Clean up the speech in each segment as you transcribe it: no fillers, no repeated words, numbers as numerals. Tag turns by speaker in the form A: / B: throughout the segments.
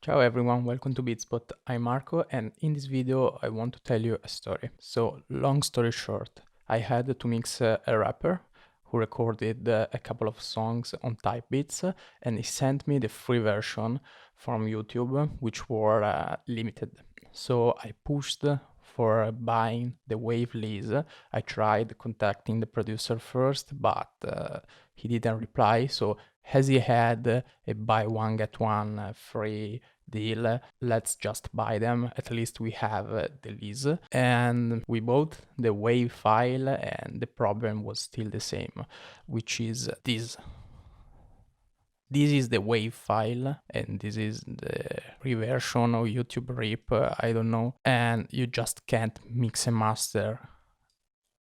A: Ciao everyone, welcome to Beatspot. I'm Marco, and in this video I want to tell you a story. So, long story short, I had to mix a rapper who recorded a couple of songs on type beats, and he sent me the free version from YouTube, which were limited. So I pushed for buying the wave lease. I tried contacting the producer first, but he didn't reply. So as he had a buy one get one free deal, let's just buy them. At least we have the lease, and we bought the wave file, and the problem was still the same, which is this. This is the wave file, and this is the reversion or YouTube rip, I don't know, and you just can't mix and master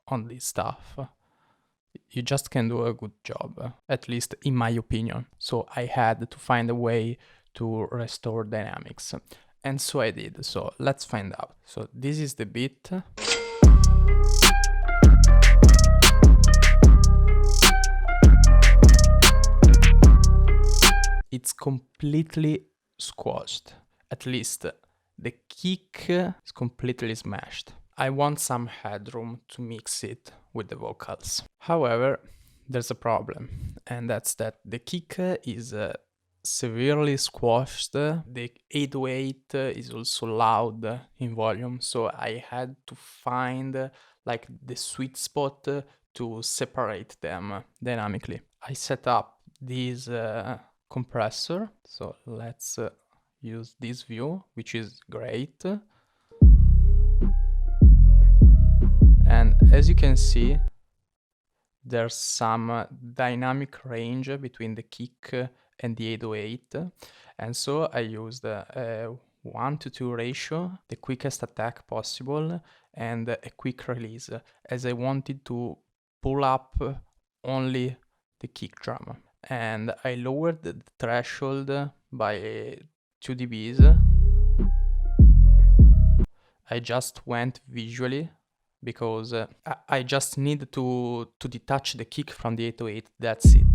A: on this stuff. You just can't do a good job, at least in my opinion. So I had to find a way to restore dynamics, and so I did. So let's find out. So this is the beat. It's completely squashed. At least the kick is completely smashed. I want some headroom to mix it with the vocals. However, there's a problem, and that's that the kick is severely squashed. The 808 is also loud in volume, so I had to find like the sweet spot to separate them dynamically. I set up this compressor, so let's use this view, which is great. And as you can see, there's some dynamic range between the kick and the 808, and so I used a 1:2 ratio, the quickest attack possible, and a quick release, as I wanted to pull up only the kick drum. And I lowered the threshold by 2 dBs. I just went visually because I just need to detach the kick from the 808, that's it.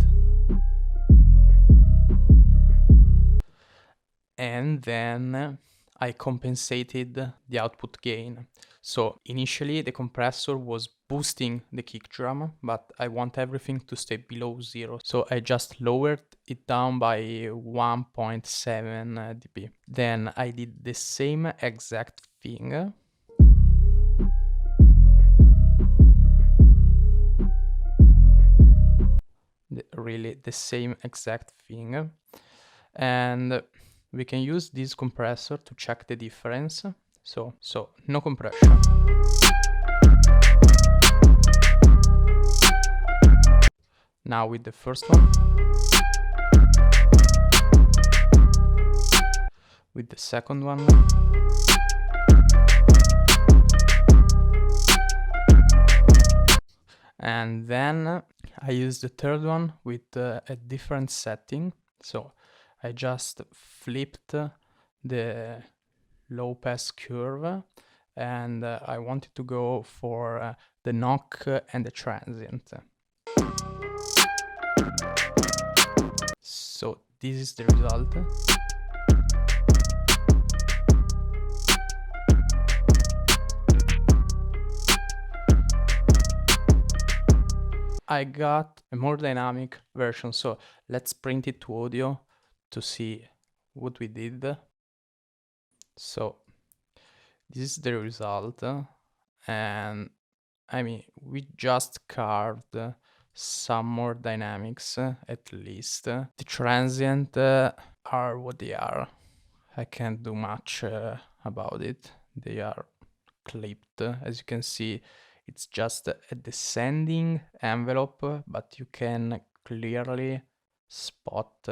A: And then I compensated the output gain. So initially the compressor was boosting the kick drum, but I want everything to stay below 0. So I just lowered it down by 1.7 dB. Then I did the same exact thing. Really the same exact thing. And we can use this compressor to check the difference. So no compression. Now with the first one. With the second one. And then I use the third one with a different setting. So I just flipped the low pass curve, and I wanted to go for the knock and the transient. So this is the result. I got a more dynamic version, so let's print it to audio to see what we did. So this is the result, and I mean, we just carved some more dynamics, at least. The transient are what they are. I can't do much about it. They are clipped, as you can see. It's just a descending envelope, but you can clearly spot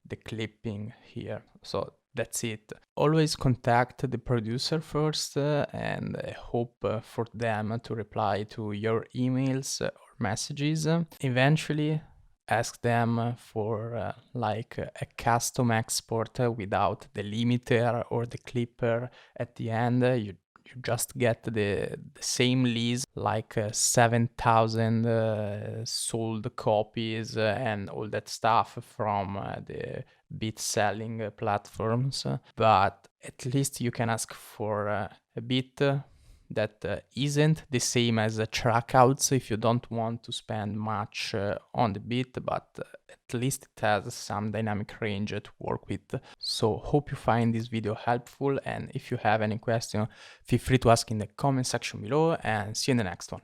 A: the clipping here. So that's it. Always contact the producer first and hope for them to reply to your emails or messages. Eventually, ask them for like a custom export without the limiter or the clipper at the end. You you just get the same list, like 7,000 sold copies and all that stuff from the beat selling platforms, but at least you can ask for a beat that isn't the same as trackouts if you don't want to spend much on the beat, but at least it has some dynamic range to work with. So hope you find this video helpful, and if you have any question, feel free to ask in the comment section below, and see you in the next one.